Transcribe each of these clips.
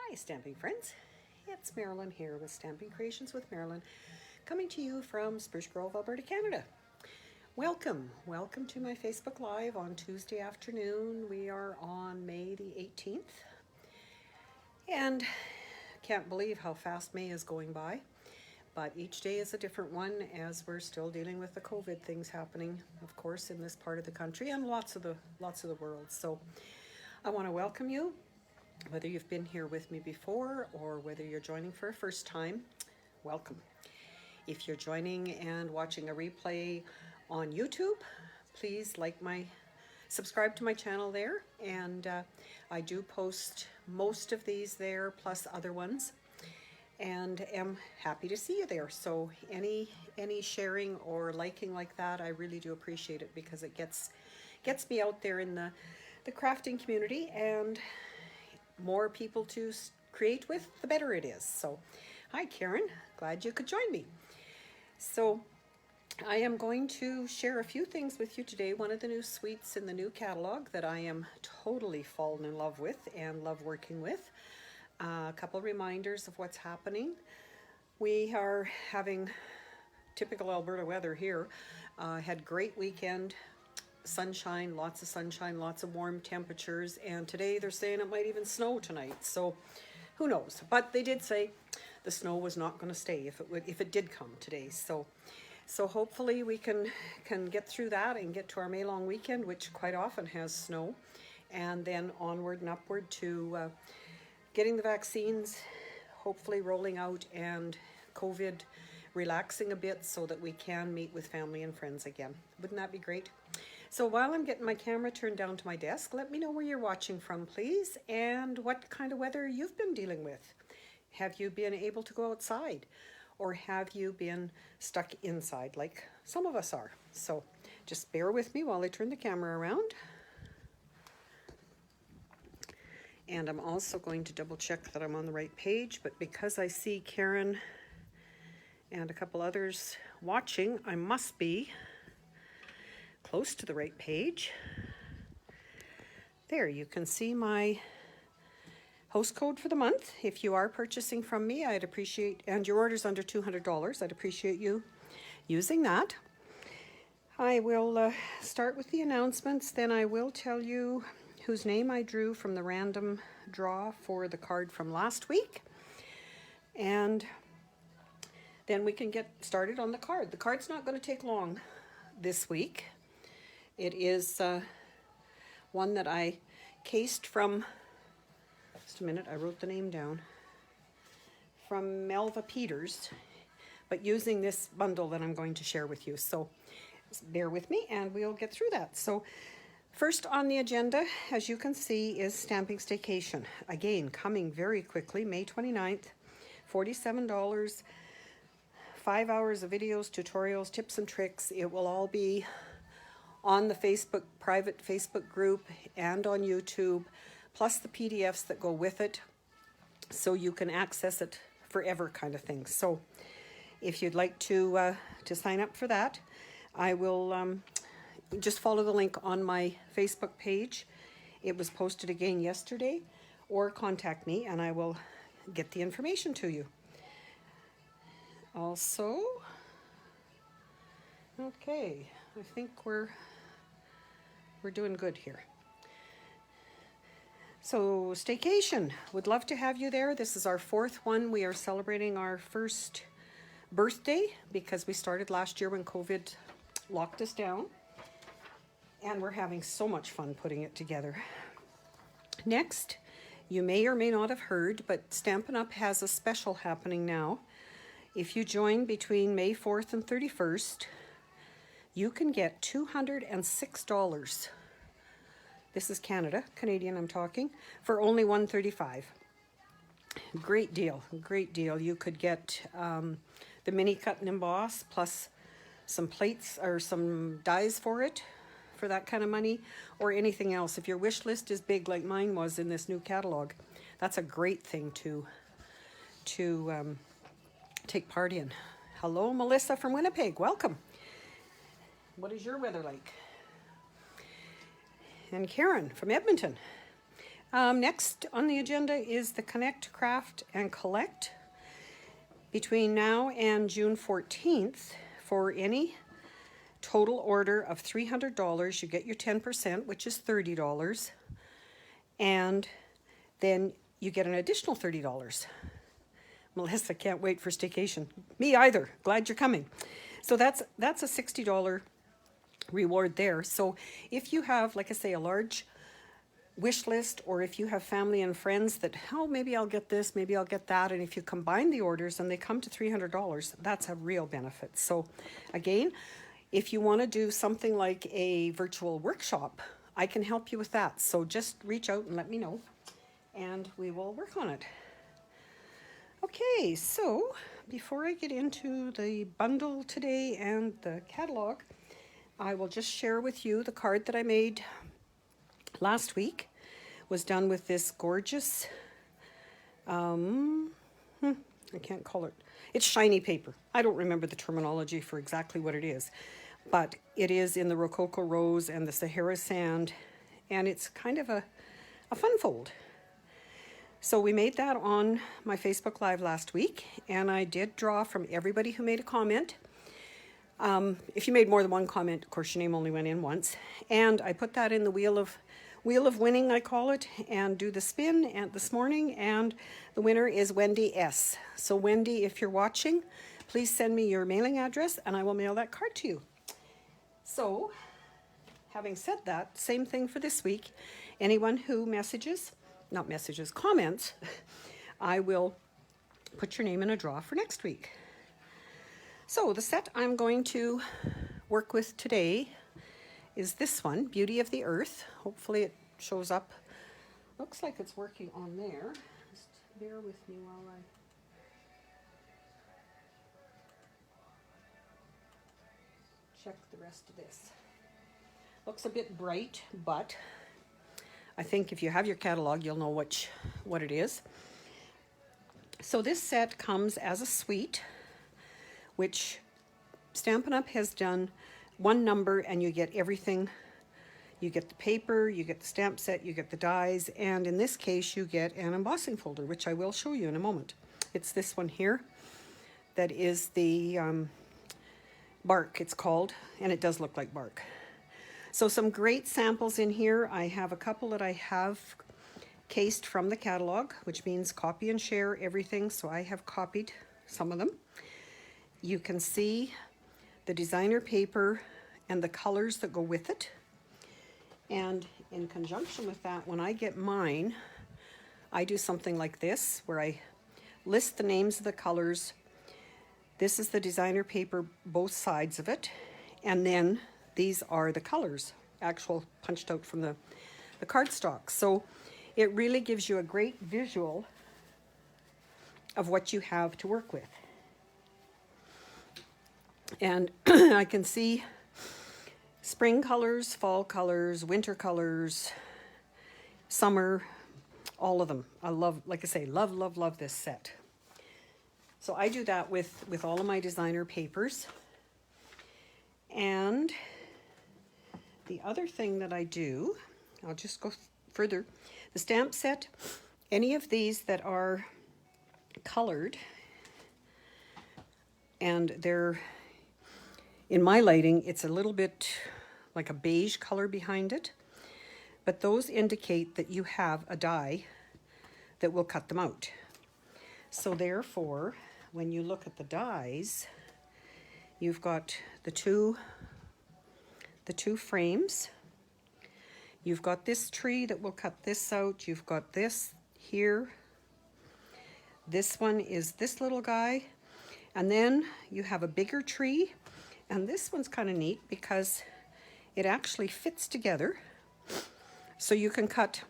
Hi stamping friends, it's Marilyn here with Stamping Creations with Marilyn, coming to you from Spruce Grove, Alberta, Canada. Welcome to my Facebook Live on Tuesday afternoon. We are on May the 18th, and can't believe how fast May is going by, but each day is a different one as we're still dealing with the COVID things happening, of course, in this part of the country and lots of the world. So I want to welcome you. Whether you've been here with me before or whether you're joining for a first time, welcome. If you're joining and watching a replay on YouTube, please subscribe to my channel there, and I do post most of these there plus other ones, and am happy to see you there. So any sharing or liking like that, I really do appreciate it, because it gets me out there in the crafting community, and more people to create with, the better it is. So hi Karen, glad you could join me. So I am going to share a few things with you today. One of the new suites in the new catalog that I am totally fallen in love with and love working with. A couple reminders of what's happening. We are having typical Alberta weather here. Had great weekend. Sunshine, lots of warm temperatures, and today they're saying it might even snow tonight, so who knows. But they did say the snow was not going to stay if it did come today, so hopefully we can get through that and get to our May long weekend, which quite often has snow, and then onward and upward to getting the vaccines hopefully rolling out and COVID relaxing a bit so that we can meet with family and friends again. Wouldn't that be great? So while I'm getting my camera turned down to my desk, let me know where you're watching from, please, and what kind of weather you've been dealing with. Have you been able to go outside, or have you been stuck inside like some of us are? So just bear with me while I turn the camera around. And I'm also going to double check that I'm on the right page, but because I see Karen and a couple others watching, I must be close to the right page. There, you can see my host code for the month. If you are purchasing from me, I'd appreciate, and your order's under $200, I'd appreciate you using that. I will start with the announcements, then I will tell you whose name I drew from the random draw for the card from last week, and then we can get started on the card. The card's not going to take long this week. It is one that I cased from, just a minute, I wrote the name down, from Melva Peters, but using this bundle that I'm going to share with you. So bear with me and we'll get through that. So first on the agenda, as you can see, is Stamping Staycation. Again, coming very quickly, May 29th, $47, 5 hours of videos, tutorials, tips and tricks. It will all be on the private Facebook group and on YouTube, plus the PDFs that go with it, so you can access it forever kind of thing. So if you'd like to sign up for that, I will just follow the link on my Facebook page. It was posted again yesterday, or contact me and I will get the information to you. Also, okay, I think we're doing good here. So staycation, would love to have you there. This is our fourth one. We are celebrating our first birthday because we started last year when COVID locked us down, and we're having so much fun putting it together. Next, you may or may not have heard, but Stampin' Up has a special happening now. If you join between May 4th and 31st, you can get $206. This is Canadian I'm talking, for only $135. Great deal. You could get the mini cut and emboss plus some plates or some dies for that kind of money, or anything else. If your wish list is big like mine was in this new catalog, that's a great thing to take part in. Hello, Melissa from Winnipeg, welcome. What is your weather like? And Karen from Edmonton. Next on the agenda is the Connect, Craft, and Collect. Between now and June 14th, for any total order of $300, you get your 10%, which is $30, and then you get an additional $30. Melissa can't wait for staycation. Me either. Glad you're coming. So that's a $60 reward there. So if you have, like I say, a large wish list, or if you have family and friends that, oh, maybe I'll get this, maybe I'll get that, and if you combine the orders and they come to $300, that's a real benefit. So again, if you want to do something like a virtual workshop, I can help you with that. So just reach out and let me know, and we will work on it. Okay, so before I get into the bundle today and the catalog, I will just share with you the card that I made last week. Was done with this gorgeous, I can't call it, it's shiny paper. I don't remember the terminology for exactly what it is, but it is in the Rococo Rose and the Sahara Sand, and it's kind of a fun fold. So we made that on my Facebook Live last week, and I did draw from everybody who made a comment. If you made more than one comment, of course, your name only went in once. And I put that in the wheel of winning, I call it, and do the spin and this morning, and the winner is Wendy S. So Wendy, if you're watching, please send me your mailing address, and I will mail that card to you. So, having said that, same thing for this week. Anyone who comments, I will put your name in a draw for next week. So the set I'm going to work with today is this one, Beauty of the Earth. Hopefully it shows up. Looks like it's working on there. Just bear with me while I check the rest of this. Looks a bit bright, but I think if you have your catalog, you'll know what it is. So this set comes as a suite, which Stampin' Up! Has done one number and you get everything. You get the paper, you get the stamp set, you get the dies, and in this case you get an embossing folder, which I will show you in a moment. It's this one here that is the bark, it's called, and it does look like bark. So some great samples in here. I have a couple that I have cased from the catalog, which means copy and share everything. So I have copied some of them. You can see the designer paper and the colors that go with it. And in conjunction with that, when I get mine, I do something like this, where I list the names of the colors. This is the designer paper, both sides of it. And then these are the colors, actual punched out from the cardstock. So it really gives you a great visual of what you have to work with. And I can see spring colors, fall colors, winter colors, summer, all of them. I love, like I say, love this set. So I do that with all of my designer papers. And the other thing that I do, I'll just go further. The stamp set, any of these that are colored, and they're, in my lighting, it's a little bit like a beige color behind it, but those indicate that you have a die that will cut them out. So therefore, when you look at the dies, you've got the two frames. You've got this tree that will cut this out. You've got this here. This one is this little guy. And then you have a bigger tree. And this one's kind of neat because it actually fits together. So you can cut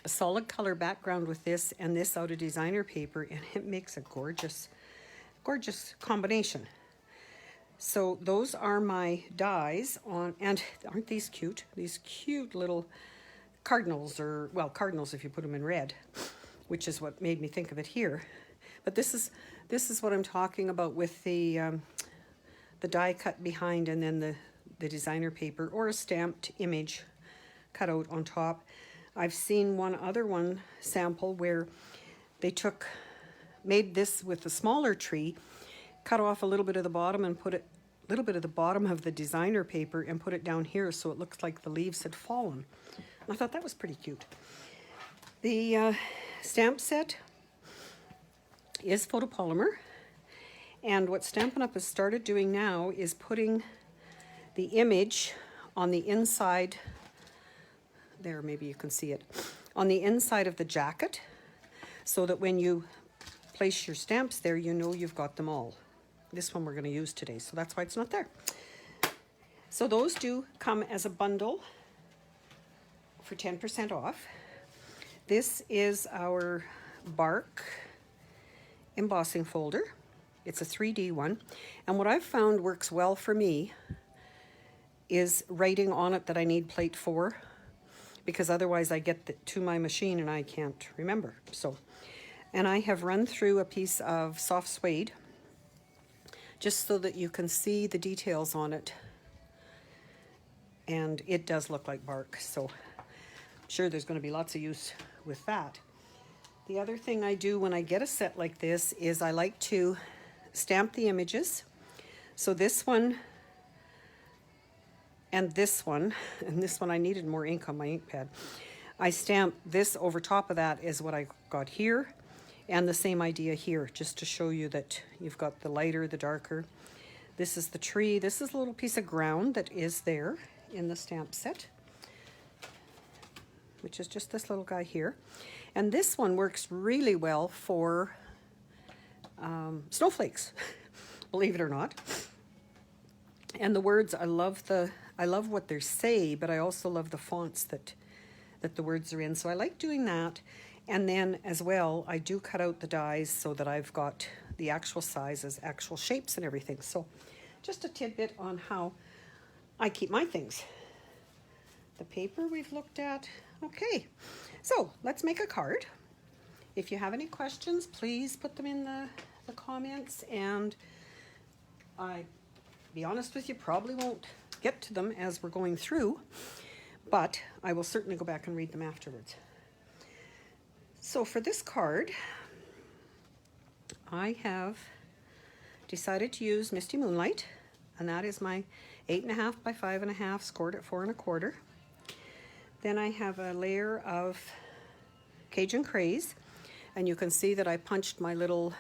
a solid color background with this and this out of designer paper, and it makes a gorgeous combination. So those are my dies on, and aren't these cute? These cute little cardinals, or, well, cardinals if you put them in red, which is what made me think of it here. But this is what I'm talking about with the die cut behind, and then the designer paper or a stamped image cut out on top. I've seen one other sample where they made this with a smaller tree, cut off a little bit of the bottom and put it, a little bit of the bottom of the designer paper and put it down here so it looks like the leaves had fallen. I thought that was pretty cute. The stamp set is photopolymer, and what Stampin' Up! Has started doing now is putting the image on the inside, there, maybe you can see it, on the inside of the jacket, so that when you place your stamps there, you know you've got them all. This one we're going to use today, so that's why it's not there. So those do come as a bundle for 10% off. This is our bark embossing folder. It's a 3D one, and what I've found works well for me is writing on it that I need plate 4, because otherwise I get to my machine and I can't remember. So, and I have run through a piece of soft suede just so that you can see the details on it, and it does look like bark, so I'm sure there's going to be lots of use with that. The other thing I do when I get a set like this is I like to stamp the images. So this one and this one I needed more ink on my ink pad. I stamped this over top of that is what I got here, and the same idea here, just to show you that you've got the lighter, the darker. This is the tree. This is a little piece of ground that is there in the stamp set, which is just this little guy here. And this one works really well for snowflakes, believe it or not. And the words, I love what they say, but I also love the fonts that the words are in. So I like doing that. And then as well, I do cut out the dies so that I've got the actual sizes, actual shapes and everything. So just a tidbit on how I keep my things. The paper we've looked at. Okay, so let's make a card. If you have any questions, please put them in the comments, and be honest with you, probably won't get to them as we're going through, but I will certainly go back and read them afterwards. So for this card, I have decided to use Misty Moonlight, and that is my 8.5 by 5.5, scored at 4 1/4. Then I have a layer of Cajun Craze, and you can see that I punched my little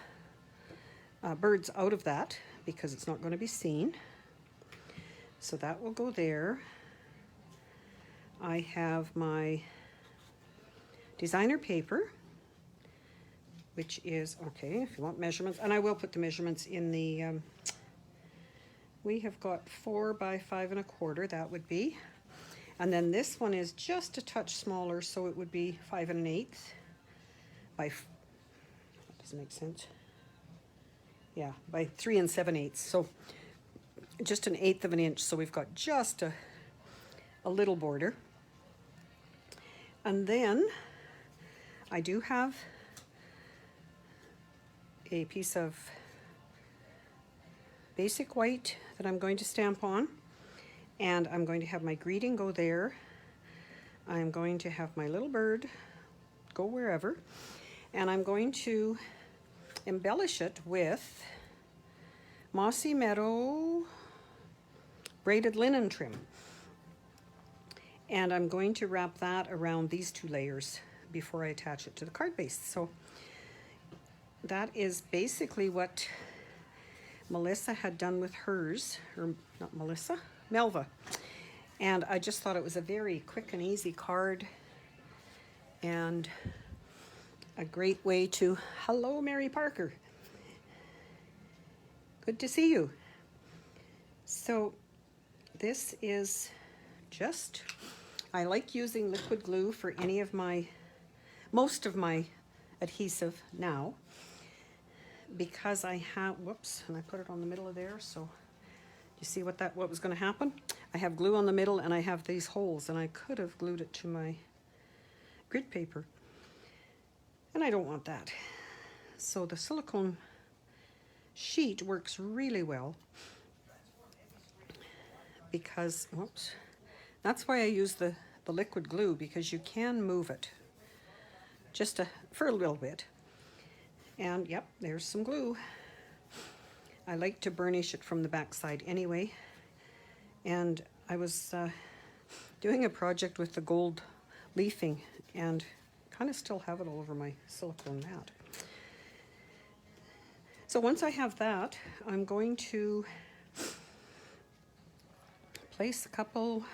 birds out of that because it's not going to be seen. So that will go there. I have my designer paper, which is, okay, if you want measurements, and I will put the measurements in the, we have got 4 by 5 1/4, that would be. And then this one is just a touch smaller, so it would be 5 1/8 by, that doesn't make sense. Yeah, by 3 7/8. So just 1/8 of an inch. So we've got just a little border. And then I do have a piece of basic white that I'm going to stamp on. And I'm going to have my greeting go there. I'm going to have my little bird go wherever. And I'm going to embellish it with Mossy Meadow braided linen trim. And I'm going to wrap that around these 2 layers before I attach it to the card base. So that is basically what Melissa had done with hers, or not Melissa, Melva. And I just thought it was a very quick and easy card, and a great way to, hello Mary Parker, good to see you. So this is just, I like using liquid glue for most of my adhesive now, because I have, whoops, and I put it on the middle of there, so you see what was going to happen? I have glue on the middle and I have these holes, and I could have glued it to my grid paper, and I don't want that. So the silicone sheet works really well because, whoops, that's why I use the the liquid glue because you can move it just for a little bit. And yep, there's some glue. I like to burnish it from the back side anyway. And I was doing a project with the gold leafing and kind of still have it all over my silicone mat. So once I have that, I'm going to place a couple,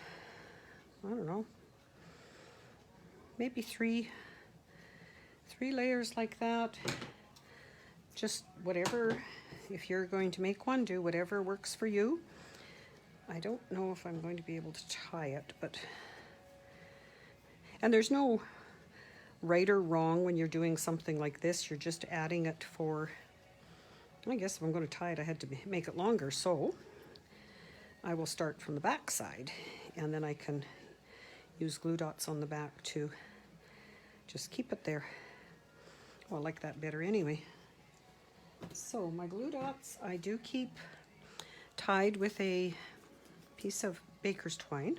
I don't know, maybe three layers like that. Just whatever, if you're going to make one, do whatever works for you. I don't know if I'm going to be able to tie it, but, and there's no right or wrong when you're doing something like this. You're just adding it for, I guess if I'm going to tie it, I had to make it longer, so I will start from the back side, and then I can use glue dots on the back to just keep it there. Oh, I like that better anyway. So my glue dots I do keep tied with a piece of baker's twine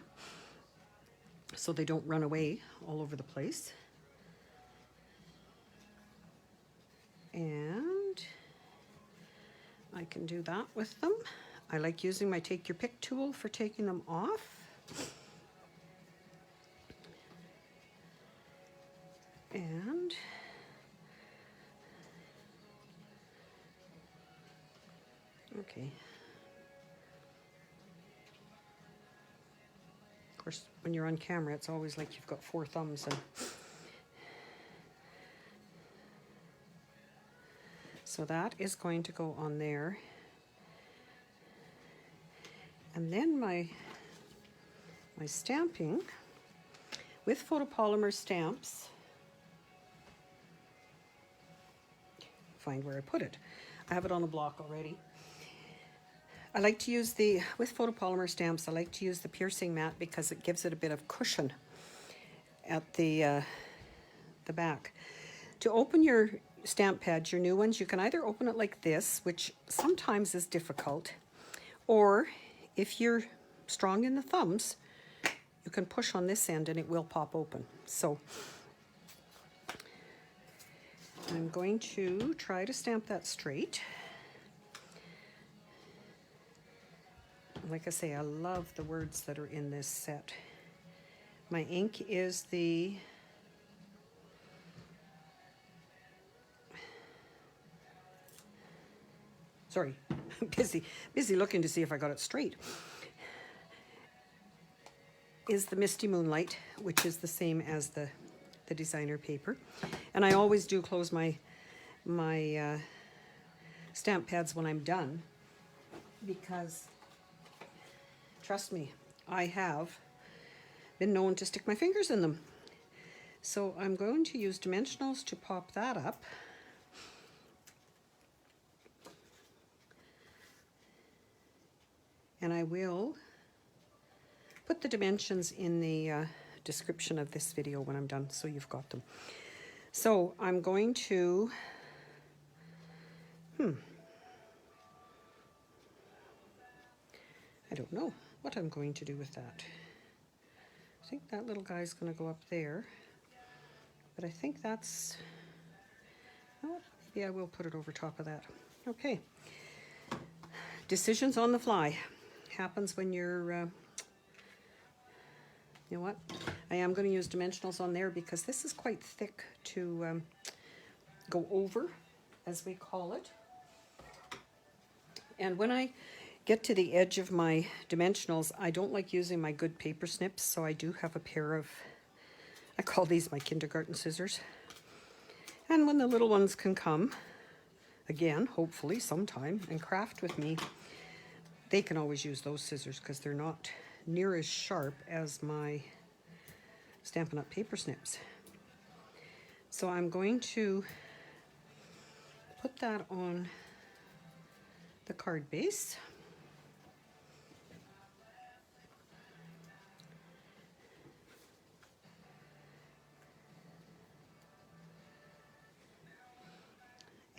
so they don't run away all over the place. And I can do that with them. I like using my take your pick tool for taking them off. And okay. Of course, when you're on camera, it's always like you've got 4 thumbs. And so that is going to go on there. And then my stamping with Photopolymer Stamps. Find where I put it. I have it on the block already. I like to use with Photopolymer Stamps, I like to use the piercing mat because it gives it a bit of cushion at the back. To open your stamp pads, your new ones, you can either open it like this, which sometimes is difficult, or if you're strong in the thumbs, you can push on this end and it will pop open. So I'm going to try to stamp that straight. Like I say, I love the words that are in this set. My ink is the sorry, busy looking to see if I got it straight. Is the Misty Moonlight, which is the same as the designer paper. And I always do close my stamp pads when I'm done, because trust me, I have been known to stick my fingers in them. So I'm going to use dimensionals to pop that up. And I will put the dimensions in the description of this video when I'm done, so you've got them. So I'm going to, I don't know what I'm going to do with that. I think that little guy's going to go up there, but I think that's, oh, maybe I will put it over top of that. Okay. Decisions on the fly. Happens when you're, you know what? I am going to use dimensionals on there because this is quite thick to go over, as we call it. And when I get to the edge of my dimensionals, I don't like using my good paper snips, so I do have a pair of, I call these my kindergarten scissors. And when the little ones can come, again, hopefully sometime, and craft with me, they can always use those scissors because they're not near as sharp as my Stampin' Up! Paper snips. So I'm going to put that on the card base.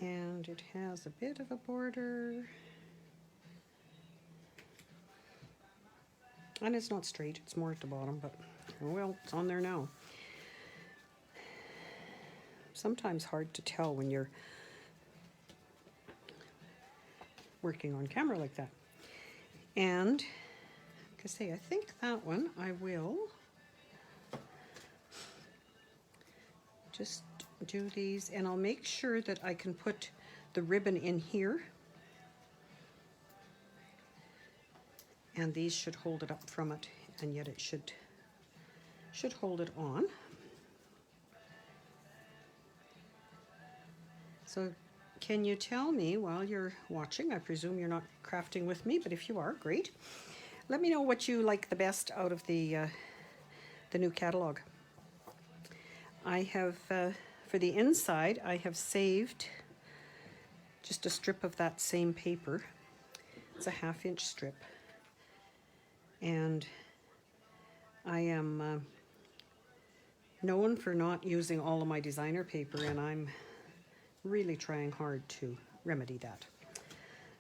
And it has a bit of a border. And it's not straight, it's more at the bottom, but Oh well, it's on there now. Sometimes hard to tell when you're working on camera like that. And like I say, I think that one I will just do these, and I'll make sure that I can put the ribbon in here, and these should hold it up from it, and yet it should hold it on. So can you tell me while you're watching, I presume you're not crafting with me, but if you are, great. Let me know what you like the best out of the new catalog. I have, for the inside, I have saved just a strip of that same paper. It's a 1/2 inch strip. And I am known for not using all of my designer paper, and I'm really trying hard to remedy that.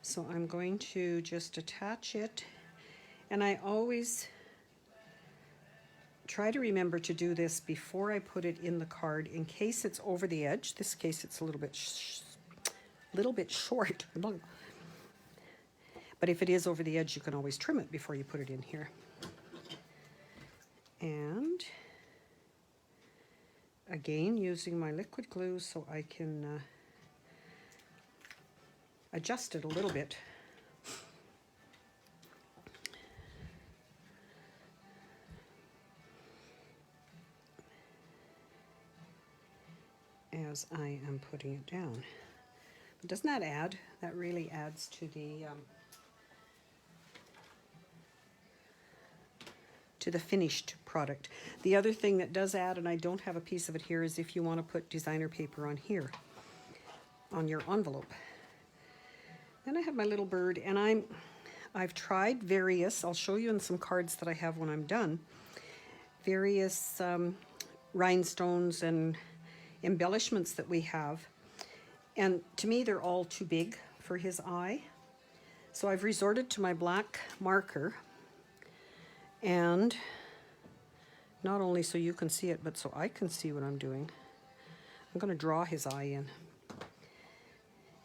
So I'm going to just attach it, and I always try to remember to do this before I put it in the card in case it's over the edge. This case it's a little bit short. But if it is over the edge, you can always trim it before you put it in here. And again, using my liquid glue so I can adjust it a little bit. As I am putting it down. But doesn't that add? That really adds to the finished product. The other thing that does add, and I don't have a piece of it here, is if you want to put designer paper on here, on your envelope. Then I have my little bird, and I've tried various, I'll show you in some cards that I have when I'm done, various rhinestones and embellishments that we have, and to me they're all too big for his eye. So I've resorted to my black marker, and not only so you can see it, but so I can see what I'm doing. I'm going to draw his eye in,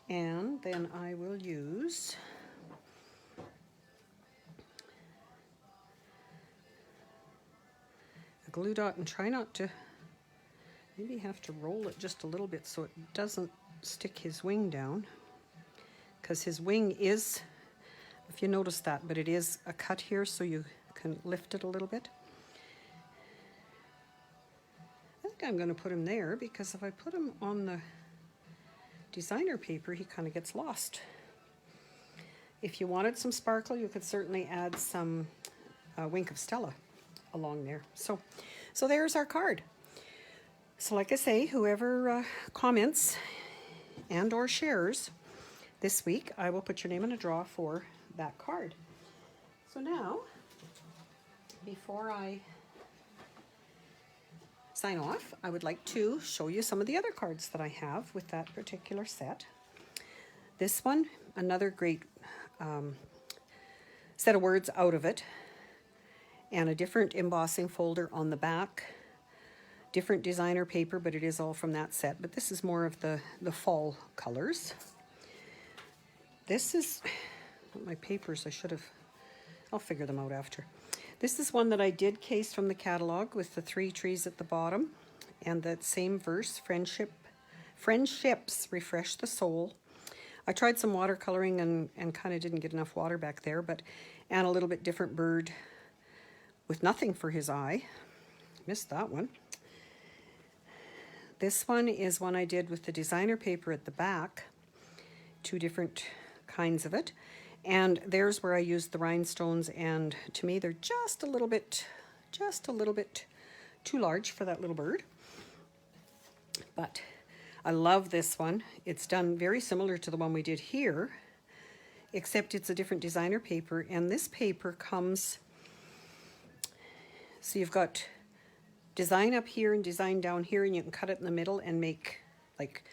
and then I will use a glue dot, and try not to, maybe have to roll it just a little bit so it doesn't stick his wing down, because his wing is, if you notice that, but it is a cut here, so you can lift it a little bit. I think I'm going to put him there, because if I put him on the designer paper, he kind of gets lost. If you wanted some sparkle, you could certainly add some Wink of Stella along there. So there's our card. So like I say, whoever comments and or shares this week, I will put your name in a draw for that card. So now, before I sign off, I would like to show you some of the other cards that I have with that particular set. This one, another great set of words out of it, and a different embossing folder on the back. Different designer paper, but it is all from that set. But this is more of the fall colors. This is my papers. I'll figure them out after. This is one that I did case from the catalog with the 3 trees at the bottom, and that same verse, friendships refresh the soul. I tried some watercoloring and kind of didn't get enough water back there, and a little bit different bird with nothing for his eye. Missed that one. This one is one I did with the designer paper at the back, 2 different kinds of it. And there's where I used the rhinestones, and to me they're just a little bit too large for that little bird. But I love this one. It's done very similar to the one we did here, except it's a different designer paper, and this paper comes, so you've got design up here and design down here, and you can cut it in the middle and make like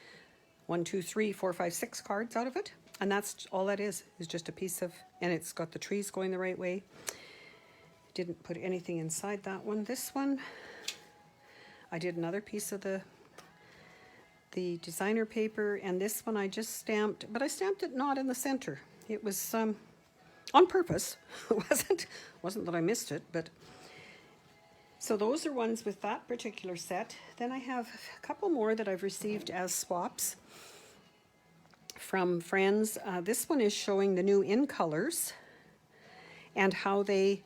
1, 2, 3, 4, 5, 6 cards out of it. And that's all that is just a piece of, and it's got the trees going the right way. Didn't put anything inside that one. This one, I did another piece of the designer paper, and this one I just stamped, but I stamped it not in the center. It was on purpose. It wasn't that I missed it, but so those are ones with that particular set. Then I have a couple more that I've received as swaps from friends. This one is showing the new in colors and how they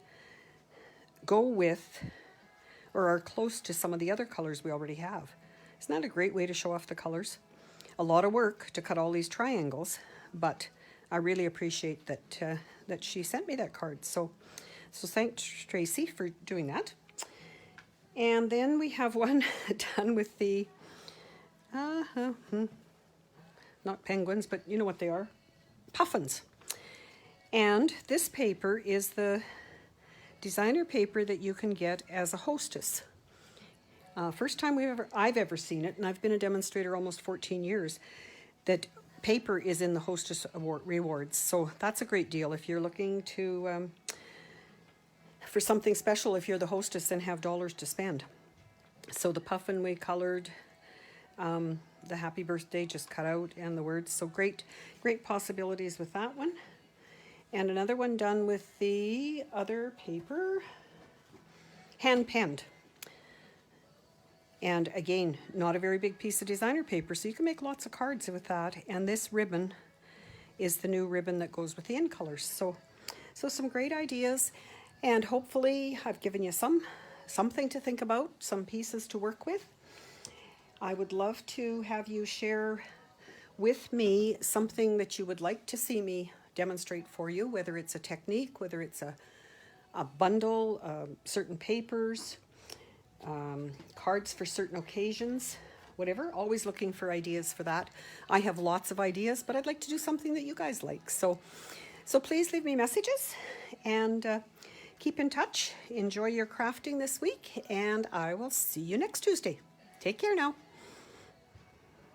go with or are close to some of the other colors we already have. Isn't that a great way to show off the colors? A lot of work to cut all these triangles, but I really appreciate that that she sent me that card. So thanks, Tracy, for doing that. And then we have one done with the, not penguins, but you know what they are, puffins. And this paper is the designer paper that you can get as a hostess. First time I've ever seen it, and I've been a demonstrator almost 14 years, that paper is in the hostess award rewards. So that's a great deal if you're looking to for something special, if you're the hostess and have dollars to spend. So the puffin we colored, the happy birthday just cut out, and the words. So great possibilities with that one. And another one done with the other paper, hand penned. And again, not a very big piece of designer paper, so you can make lots of cards with that. And this ribbon is the new ribbon that goes with the in colors. So some great ideas, and hopefully I've given you something to think about, some pieces to work with. I would love to have you share with me something that you would like to see me demonstrate for you, whether it's a technique, whether it's a bundle, certain papers, cards for certain occasions, whatever. Always looking for ideas for that. I have lots of ideas, but I'd like to do something that you guys like. So please leave me messages and keep in touch. Enjoy your crafting this week, and I will see you next Tuesday. Take care now.